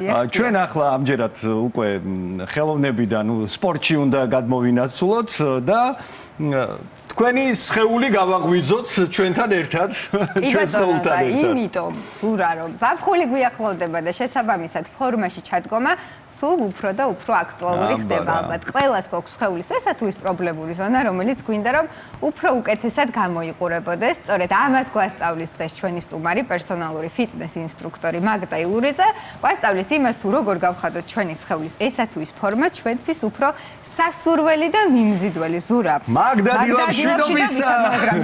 ჩვენ ახლა ამჯერად უკვე ხელოვნებიდან სპორტში უნდა გადმოვინაცვლოთ და თქვენი სხეული გავაღვიძოთ ჩვენთან ერთად, ჩვენს სხეულთან ერთად. იმიტომ ზურა რომ ზაფხული გვიახლოვდება და შესაბამისად ფორმაში ჩადგომა სულ უფრო და უფრო აქტუალური ხდება ალბათ. ყველას გვაქვს სხეულის ესა თუ ის პრობლემური ზონა, რომელიც გვინდა რომ უფრო უკეთესად გამოიყურებოდეს. სწორედ ამას გვასწავლის დღეს ჩვენი სტუმარი, პერსონალური ფიტნეს ინსტრუქტორი მაგდა ილურიძე. გვასწავლის იმას თუ როგორ გავხადოთ ჩვენი სხეულის ესა თუ ის ფორმა ჩვენთვის უფრო სასურველი და მიმზიდველი. ზურა მაგდა დილამშვიდობისა.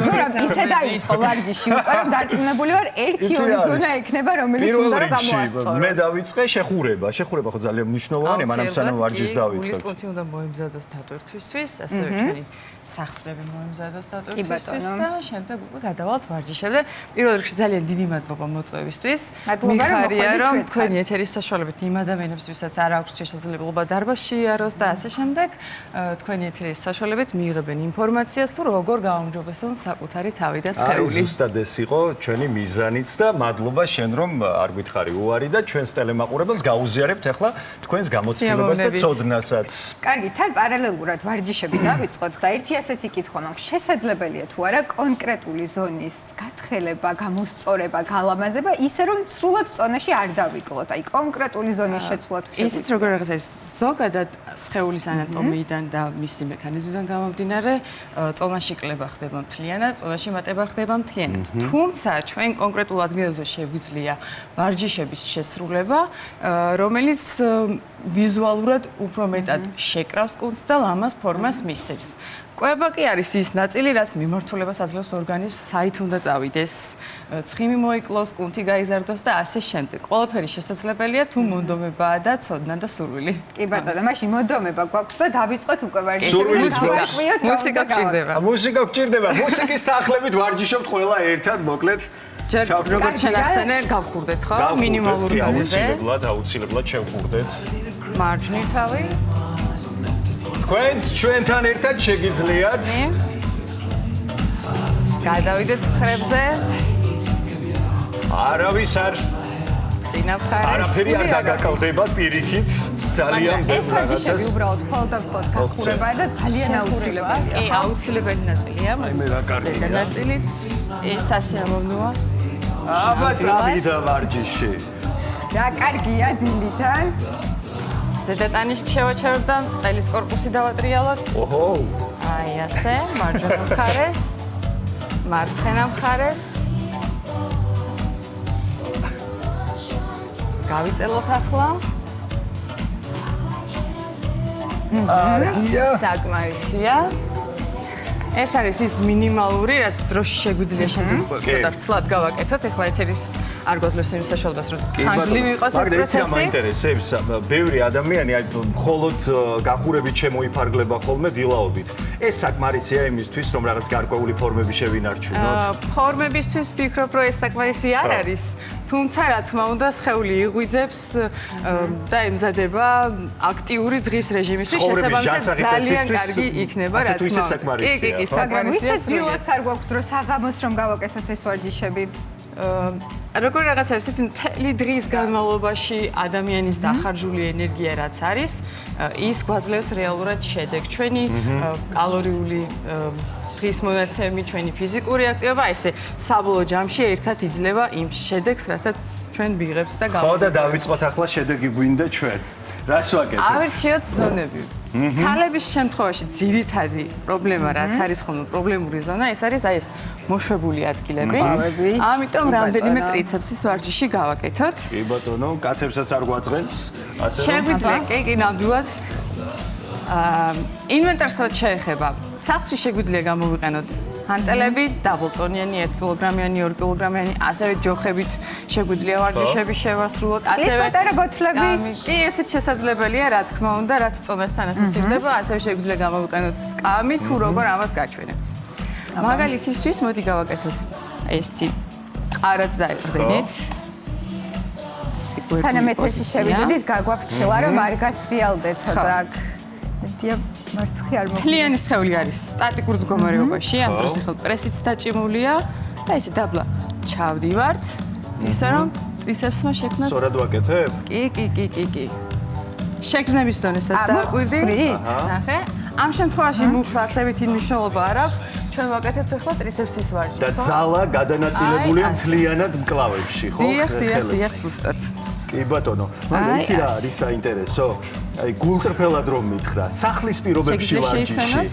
ზურა ისე დაიწყო ვარჯიში უკვე რომ დარწმუნებული ვარ 1-2 ზონა ექნება რომელიც უნდა რომ გამოასწოროს. მე დავიწყე შეხურება ხო ძალიან მნიშვნელოვანია, მაგრამ სანამ ვარჯიშს დავიწყებ. გულის კუნთი უნდა მოემზადოს დატვირთვისთვის, ასევე ჩვენი სახსრები მოემზადოს დატვირთვისთვის და შემდეგ უკვე გადავალთ ვარჯიშებზე. პირველ რიგში ძალიან დიდი მადლობა მოწვევისთვის. მიხარია რომ თქვენი ეთერის საშუალებით იმ ადამიანებს, ვისაც არ აქვს შესაძლებლობა დარბაზში იაროს და ასე შემდეგ, თქვენი ეთერის საშუალებით მიიღებენ ინფორმაციას თუ როგორ გაუმჯობესონ საკუთარი თავი და სხეული. ზუსტად ეს იყო ჩვენი მიზანიც და მადლობა შენ რომ არ გითხარი უარი და ჩვენს ტელემაყურებელს გაუზიარებთ ახლა თქვენს გამოცდილებას და ცოდნასაც. კარგი, თან პარალელურად ვარჯიშები დავიწყოთ და ერთი ასეთი კითხვა მაქვს, შესაძლებელია თუ არა კონკრეტული ზონის გათხელება, გამოსწორება, გალამაზება, ისე რომ სრულად წონაში არ დავიკლოთ. აი კონკრეტული ზონის შეცვლა თუ შეგვიძლია. ისიც როგორ რაღაცა ზოგადად სხეულის ანატომიიდან და მისი მექანიზმიდან გამომდინარე, წონაში კლება ხდება მთლიანად, წონაში მატება ხდება მთლიანად. თუმცა ჩვენ კონკრეტულ ადგილებზე შეგვიძლია ვარჯიშების შესრულება, რომელიც ვიზუალურად უფრო მეტად შეკრავს კუნთს და ლამაზ ფორმას მისცემს. კვება კი არის ის ნაწილი, რაც მიმართულებას აძლევს ორგანიზმს, საით უნდა წავიდეს, ცხიმი მოიკლოს, კუნთი გაიზარდოს და ასე შემდეგ. ყველაფერი შესაძლებელია თუ მონდომებაა და ცოდნა და სურვილი. კი ბატონო, მაშინ მონდომება გვაქვს და დავიწყოთ უკვე ვარჯიშები. მუსიკა გჭირდება. მუსიკა გჭირდება. მუსიკის თანხლებით ვარჯიშობთ ყველა ერთად, მოკლედ. ჯერ როგორც შენახსენე, გავხურდეთ ხო? მინიმალურ დონეზე. აუცილებლად შევხურდეთ. მარჯვნივ თავი. თქვენც ჩვენთან ერთად შეგიძლიათ. გადავიდეთ მხრებზე. არავის არ წინა მხარეს. არაფერი არ დაგაკავდება პირიქით. ძალიან ბევრ რაღაცას. ეს უბრალოდ მხოლოდ გახურება და ძალიან აუცილებელია. კი, აუცილებელი ნაწილია. აი მე რა კარგია. ზედა ნაწილიც ეს ასიამოვნოა. აბა წავიდა ვარჯიში. რა კარგია დილიდან. ზედა ტანიში შევაჩეროთ და წელის კორპუსი დავატრიალოთ. ოჰო. აი ასე, მარჯვენა მხარეს, მარცხენა მხარეს. გავიწელოთ ახლა. არგია. საკმარისია. ეს არის ის მინიმალური, რაც დროში შეგვიძლია შემდეგ ცოტა ცლად გავაკეთოთ. ეხლა ეთერის არ გვაძლევს იმის საშუალებას, რომ ხანძლივი იყოს ეს პროცესი. მაგრამ მაინტერესებს, ბევრი ადამიანი აი მხოლოდ გახურებით შემოიფარგლება ხოლმე დილაობით. ეს საკმარისია იმისთვის, რომ რაღაც გარკვეული ფორმები შევინარჩუნოთ. ფორმებისთვის ვფიქრობ, რომ ეს საკმარისი არ არის. თუმცა რა თქმა უნდა, სხეული იღვიძებს და ემზადება აქტიური დღის რეჟიმისთვის, შესაბამისად ძალიან კარგი იქნება, რა თქმა უნდა. კი, კი, საკმარისია. ვისაც დილას არ გვაქვს დრო საღამოს რომ გავაკეთოთ ეს ვარჯიშები. როგორ რაღაც არის ეს მთელი დღის განმავლობაში ადამიანის დახარჯული ენერგია რაც არის, ის გვაძლევს რეალურად შედეგს. ჩვენი კალორიული დღის მონაცემი, ჩვენი ფიზიკური აქტივობა, ესე საბოლოო ჯამში ერთად იძლევა იმ შედეგს, რასაც ჩვენ ვიღებთ და ხო და დავიწყოთ ახლა შედეგი გვინდა ჩვენ. რას ვაკეთებ? ავირჩიოთ ზონები. ქალების შემთხვევაში ძირითადი პრობლემა, რაც არის ხოლმე პრობლემური ზონა, ეს არის აი ეს მოშვებული ადგილები. ამიტომ რამდენიმე ტრიცეპსის ვარჯიში გავაკეთოთ. კი ბატონო, კაცებსაც არ გვაწყენს, ასე რომ შეგვიძლია, კი, ნამდვილად. ინვენტარს რაც შეეხება, სახლში შეგვიძლია გამოვიყენოთ ჰანტელები, დაბლწონიანი 1 კილოგრამიანი, 2 კილოგრამიანი, ასევე ჯოხებით შეგვიძლია ვარჯიშები შევასრულოთ, ასევე პატარა ბოთლები. კი, ესეც შესაძლებელია, რა თქმა უნდა, რაც წონასთან ასოცირდება, ასევე შეგვიძლია გამოვიყენოთ სკამი, თუ როგორ ამას გაჩვენებთ. მაგალითისთვის, მოდი გავაკეთოთ ესეთი ყარაც დაეყრდენით. სანამ ეთერში შევიდოდით, გაგვაფრთხილა, რომ არ გასრიალდეთ და დია მარცხი არ მოგწევს. მთლიანი სხეული არის სტატიკურ მდგომარეობაში, ამ დროს ახლა პრესიც დაჭიმულია და ესე დაბლა ჩავდივართ, ისე რომ ტრიცეპსმა შექმნას. სწორად ვაკეთებ? კი. შეგრძნების დონესაც დააკვირდი. ნახე. ამ შემთხვევაში მუხლს არსებითი მნიშვნელობა არ აქვს. ჩვენ ვაკეთებთ ახლა ტრიცეპსის ვარჯიშს. და ძალა გადანაწილებულია მთლიანად მკლავებში, ხო? დიახ, ზუსტად. კი ბატონო, მაგრამ იცი რა არის საინტერესო? აი გულწრფელად რომ მითხრა, სახლის პირობებში ვარჯიში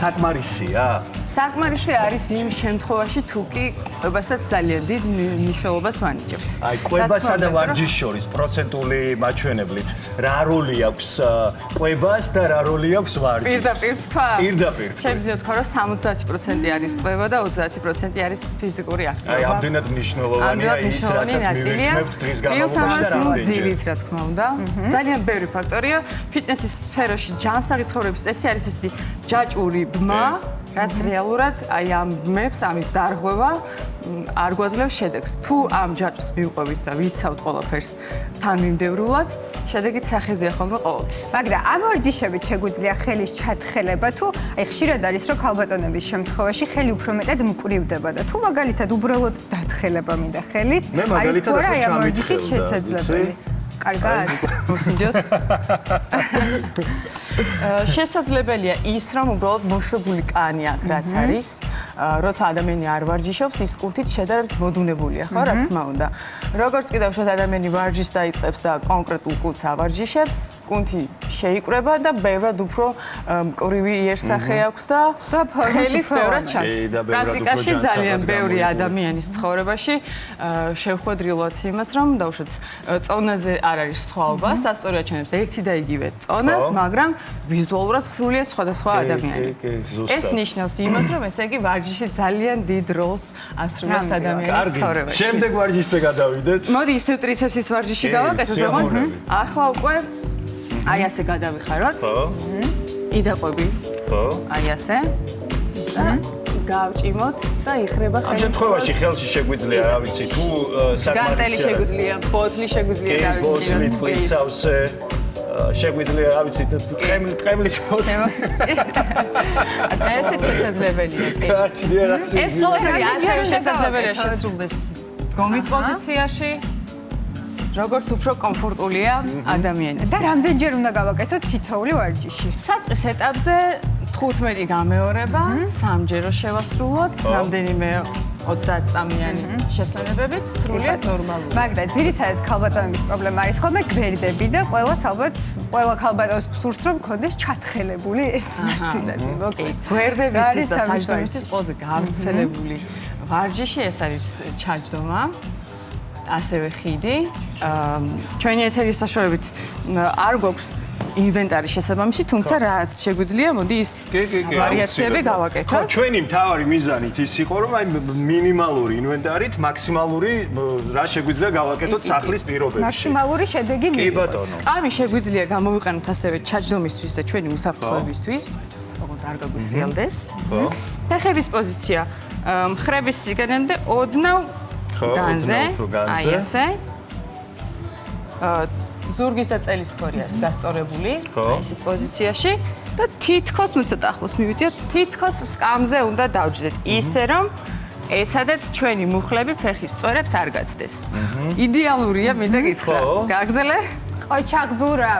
საკმარისია? საკმარისი არის იმ შემთხვევაში თუ კი კვებასაც ძალიან დიდ მნიშვნელობას ვანიჭებთ. აი კვებასა და ვარჯიშის შორის პროცენტული მაჩვენებლით რა როლი აქვს კვებას და რა როლი აქვს ვარჯიშს? პირდაპირ თქვა? პირდაპირ. შემიძლია თქვა რომ 70% არის კვება და 30% არის ფიზიკური აქტივობა. აი ამდენად მნიშვნელოვანია ის, რასაც მივეკმებთ დღის განმავლობაში და რამდენჯერ. რა თქმა უნდა. ძალიან ბევრი ფაქტორია. ფიტნესის სფეროში ჯანსაღი ცხოვრების წესი არის ესეთი ჯაჭვური ბმა, რაც რეალურად აი ამ ბმებს, ამის დარღვევა არ გვაძლევს შედეგს. თუ ამ ჯაჭვს მივყვებით და ვიცავთ ყველაფერს თანმიმდევრულად, შედეგით სახეზეა ხოლმე ყოველთვის. მაგრამ ამ ვარჯიშებით შეგვიძლია ხელის ჩათხელება თუ აი ხშირად არის რომ ქალბატონების შემთხვევაში ხელი უფრო მეტად მკვრივდება და თუ მაგალითად უბრალოდ დათხელება მინდა ხელის, არის თუ არა აი ამ ვარჯიშით შესაძლებელი. კარგად. მოსინჯოთ. შესაძლებელია ის რომ უბრალოდ მოშვებული კანი აქ რაც არის, როცა ადამიანი არ ვარჯიშობს, ის კუნთით შედარებით მოდუნებულია, ხო, რა თქმა უნდა. როგორც კიდევ შუა ადამიანი ვარჯიშს დაიწყებს და კონკრეტულ კუნთს ავარჯიშებს, კუნთი შეიკრება და ბევრად უფრო მკვრივი იერსახე აქვს და ხელის ბევრად ჩანს. პრაქტიკაში ძალიან ბევრი ადამიანის ცხოვრებაში შევხვედრილოთ იმას, რომ დაუშვათ წონაზე არ არის სხვაობა, სასწორი აჩვენებს ერთი და იგივე წონას, მაგრამ ვიზუალურად სრულიად სხვადასხვა ადამიანი. ეს ნიშნავს იმას, რომ ესე იგი ვარჯიში ძალიან დიდ როლს ასრულებს ადამიანის ცხოვრებაში. შემდეგ ვარჯიშზე გადავიდეთ. მოდი ისევ ტრიცეპსის ვარჯიში გავაკეთოთ, ზოგადად. ახლა უკვე აი ასე გადავიხაროთ. ხო. იდაყვები. ხო. აი ასე. და გავჭიმოთ და იხრება ხელი. ამ შემთხვევაში ხელში შეგვიძლია, რა ვიცი, თუ საკმარისი განტელი შეგვიძლია, ბოთლი შეგვიძლია დავიჭიროთ. წავსე შეგვიძლია, რა ვიცი, ტყემლის ბოთლი. ესე შესაძლებელია. გაჩნია რა შეიძლება. ეს ყველაფერი ასევე შესაძლებელია შესრულდეს დგომით პოზიციაში. როგორც უფრო კომფორტულია ადამიანისთვის. და რამდენჯერ უნდა გავაკეთოთ თითოეული ვარჯიში? საწყის ეტაპზე 15 გამეორება, 3ჯერო შევასრულოთ, რამდენიმე 30 წამიანი შესვენებებით, სრულიად ნორმალურია. მაგრამ ძირითადად ქალბატონების პრობლემა არის ხოლმე გვერდები და ყველა ქალბატონს გსურს რომ მქონდეს ჩათხელებული ეს ნაწილები. მოკლედ, გვერდებისთვის და საჯდომისთვის ყველაზე გავრცელებული ვარჯიში ეს არის ჩაჯდომა. ასევე ხიდი. ჩვენი ეთერის საშუალებით არ გვაქვს ინვენტარი შესაბამისი, თუმცა რაც შეგვიძლია, მოდი ის ვარიაციები გავაკეთოთ. ხო, ჩვენი მთავარი მიზანიც ის იყო, რომ აი მინიმალური ინვენტარით მაქსიმალური რა შეგვიძლია გავაკეთოთ სახლის პირობებში. მაქსიმალური შედეგი კი ბატონო. სკამი შეგვიძლია გამოვიყენოთ ასევე ჩაჯდომისთვის და ჩვენი უსაფრთხოებისთვის, ოღონდ არ გაგვისრიალდეს. ხო. ფეხების პოზიცია მხრების სიგანემდე ოდნავ განზე, აი ესე. ზურგის და წელის ქორიას გასწორებული, აი ეს პოზიციაში და თითქოს ცოტა ახლოს მივიწიოთ, თითქოს სკამზე უნდა დავჯდეთ, ისე რომ ეცადეთ ჩვენი მუხლები ფეხის სწორებს არ გაცდეს. იდეალურია, მინდა გითხრა. გაგზელე? ყოჩაღზურა.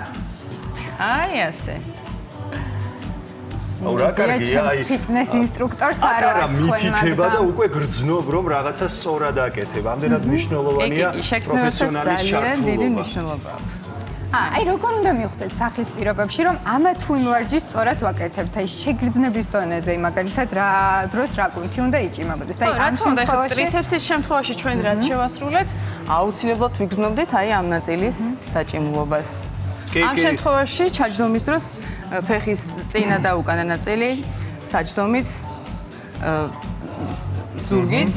აი ასე. აუ რა კარგია, აი ფიტნეს ინსტრუქტორს არ არა მითითება და უკვე გრძნობ რომ რაღაცა სწორად აკეთებ. ამდენად მნიშვნელოვანია პროფესიონალის ძალიან დიდი ჩართულობა. მნიშვნელობა აქვს. აი როგორ უნდა მივხვდეთ სახლის პირობებში რომ ამა თუ იმ ვარჯიშს სწორად ვაკეთებთ? აი შეგრძნების დონეზე, მაგალითად რა დროს რა კუნთი უნდა იჭიმებოდეს? აი ამ შემთხვევაში ტრიცეპსის შემთხვევაში ჩვენ რაც შევასრულეთ, აუცილებლად ვიგრძნობდით აი ამ ნაწილის დაჭიმულობას. ამ შემთხვევაში ჩაჯდომის დროს ფეხის წინა და უკანა ნაწილი საჯდომით ზურგით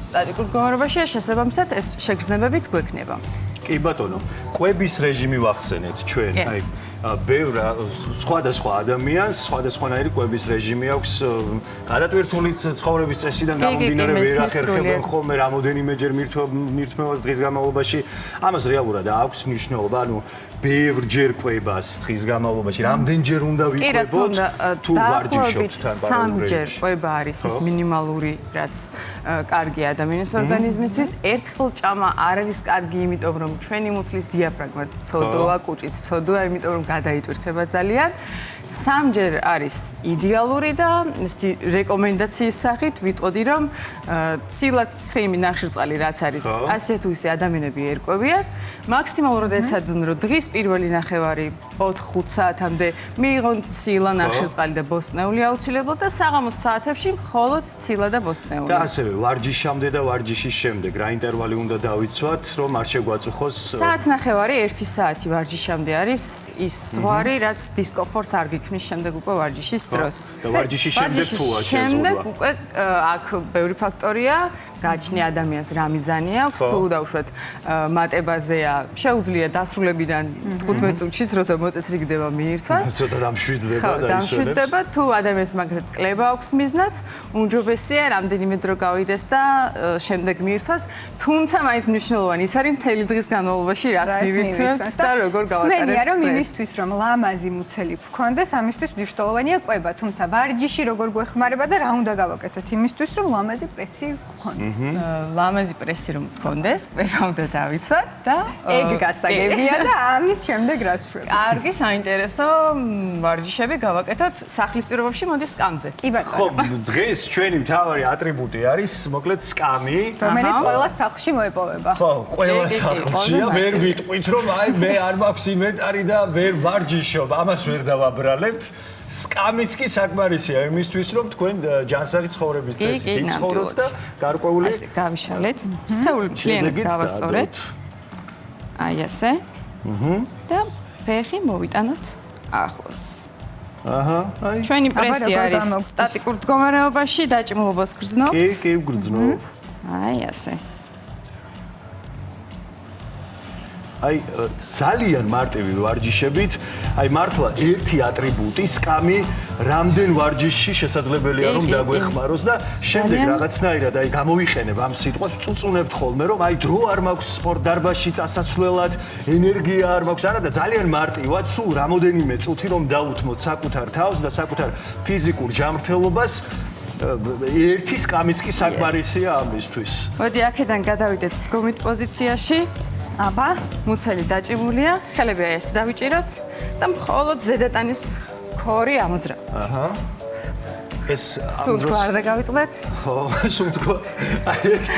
სტატიკურ მდგომარეობაშია, შესაბამისად ეს შეგრძნებებიც გვექნება. კი ბატონო, კვების რეჟიმი ვახსენეთ ჩვენ. აი ბევრ სხვადასხვა ადამიანს სხვადასხვანაირი კვების რეჟიმი აქვს გადატვირთული ცხოვრების წესიდან გამომდინარე ვერ ახერხებენ ხოლმე რამოდენიმეჯერ მირთმევას დღის განმავლობაში ამას რეალურად აქვს მნიშვნელობა ანუ ბევრჯერ კვებას დღის განმავლობაში რამდენჯერ უნდა ვიკვებოთ თუ ვარჯიშობთ თან სამჯერ კვება არის ის მინიმალური რაც კარგი ადამიანის ორგანიზმისთვის ერთხელ ჭამა არ არის კარგი იმიტომ რომ ჩვენი მუცლის დიაფრაგმა ცოდოა კუჭიც ცოდოა იმიტომ რომ გადაიტვირთება ძალიან სამჯერ არის იდეალური და ესეთი რეკომენდაციის სახით ვიტყოდი რომ ცილად ცხიმი ნახშირწყალი რაც არის ასე თუ ისე ადამიანები ერკვევიან მაქსიმალურად ეცადონ რომ დღის პირველი ნახევარი 4-5 საათამდე მიიღონ ცილა ნახშირწყალი და ბოსტნეული აუცილებლად და საღამოს საათებში მხოლოდ ცილა და ბოსტნეული და ასევე ვარჯიშამდე და ვარჯიშის შემდეგ რა ინტერვალი უნდა დავიცვათ რომ არ შეგვაწუხოს საათნახევარი 1 საათი ვარჯიშამდე არის ის ზღვარი რაც დისკომფორტს არ გიქმნის შემდეგ უკვე ვარჯიშის დროს და ვარჯიშის შემდეგ თუ არ შემდეგ უკვე აქ ბევრი ფაქტორია გაჩნია ადამიანს რა მიზანი აქვს თუ დავუშვათ მატებაზეა შეუძლია დასრულებიდან 15 წუთშიც როცა მოწესრიგდება მიირთვას ცოტა დამშვიდდება და დამშვიდდება თუ ადამიანს მაგათ კლება აქვს მიზნად უმჯობესია რამდენიმე დრო გავიდეს და შემდეგ მიირთვას თუმცა მაინც მნიშვნელოვანი ის არის მთელი დღის განმავლობაში რას მივირთვებთ და როგორ გავატარებთ სმენია რომ იმისთვის რომ ლამაზი მუცელი გქონდეს ამისთვის მნიშვნელოვანია კვება თუმცა ვარჯიში როგორ გვეხმარება და რა უნდა გავაკეთოთ იმისთვის რომ ლამაზი პრესი გქონდეს ლამაზი პრესი რომ გქონდეს კვება უნდა დავიცვათ და ეგ გასაგებია და ამის შემდეგ რას ვშვებ კარგი საინტერესო ვარჯიშები გავაკეთოთ სახლის პირობებში მოდი სკამზე კი ბატონო ხო დღეს ჩვენი მთავარი ატრიბუტი არის მოკლედ სკამი რომელიც ყველა სახლში მოეპოვება ხო ყველა სახლშია ვერ ვიტყვით რომ აი მე არ მაქვს ინვენტარი და ვერ ვარჯიშობ ამას ვერ დავაბრალებთ სკამიც კი საკმარისია იმისთვის რომ თქვენ ჯანსაღი ცხოვრების წესით იცხოვროთ და გარკვეული ასე გავიშალეთ სხეული მთლიანად გავასწორეთ აი ასე და ფეხი მოვიტანოთ ახლოს აჰა აი ჩვენი პრესი არის სტატიკურ მდგომარეობაში დაჭიმულობას გრძნობთ კი გრძნობ აი ასე აი ძალიან მარტივი ვარჯიშებით, აი მართლა ერთი ატრიბუტი სკამი რამდენ ვარჯიშში შესაძლებელია რომ დაგვეხმაროს და შემდეგ რაღაცნაირად აი გამოვიყენებ ამ სიტყვას, წუწუნებთ ხოლმე რომ აი დრო არ მაქვს სპორტ დარბაზში წასასვლელად, ენერგია არ მაქვს, არა და ძალიან მარტივად სულ რამოდენიმე წუთი რომ დაუთმოთ საკუთარ თავს და საკუთარ ფიზიკურ ჯანმრთელობას ერთი სკამიც კი საკმარისია ამისთვის. მოდი აქედან გადავიდეთ დგომით პოზიციაში. აბა, მუცელი დაჭიმულია, ხელები აი ესე დავიჭიროთ და მხოლოდ ზედატანის ქორი ამოძრავთ. აჰა. ეს სუნთქვა არ დავიწყდეთ? ხო, სუნთქვა. აი ეს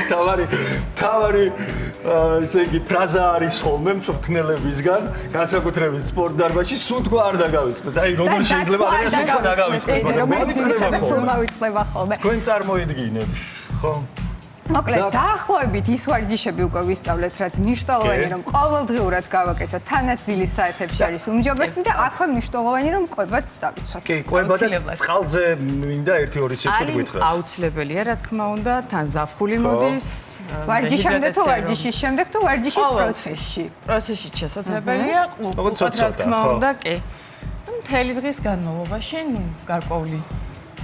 თავარი ესე იგი ფრაზა არის ხოლმე მწვრთნელებისგან, განსაკუთრებით სპორტ დარბაზში სუნთქვა არ დავიწყდეთ. აი როგორ შეიძლება ადამიანს სუნთქვა დავიწყდეს, მაგრამ მოვიწყდება ხოლმე. თქვენ წარმოიდგინეთ, ხო? მოკლედ დაახლოებით ის ვარჯიშები უკვე ვისწავლეთ, რაც მნიშვნელოვანი რომ ყოველდღიურად გავაკეთოთ თანაც-დილის საათებში არის უმჯობესი და აქვე მნიშვნელოვანი რომ კვებაც დავიცვათ. კი, კვება და წყალზე მინდა 1-2 სიტყვით გითხრათ. აუცილებელია, რა თქმა უნდა, თან ზაფხული მოდის. ვარჯიშამდე თუ ვარჯიშის შემდეგ თუ ვარჯიშის პროცესში. პროცესში შესაძლებელია, უბრალოდ რა თქმა უნდა, კი. მთელი დღის განმავლობაში, გარკვეული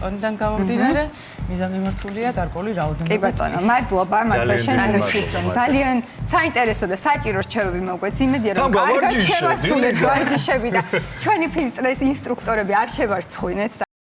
წონიდან გამომდინარე, მიზანმიმართულია გარკვეული რაოდენობა. კი ბატონო, მადლობა მაგას შენთვის ძალიან საინტერესო და საჭირო რჩევები მოგვეც. იმედია რომ კარგად შევასრულეთ ვარჯიშები და ჩვენი ფილტრეს ინსტრუქტორები არ შევარცხვინეთ.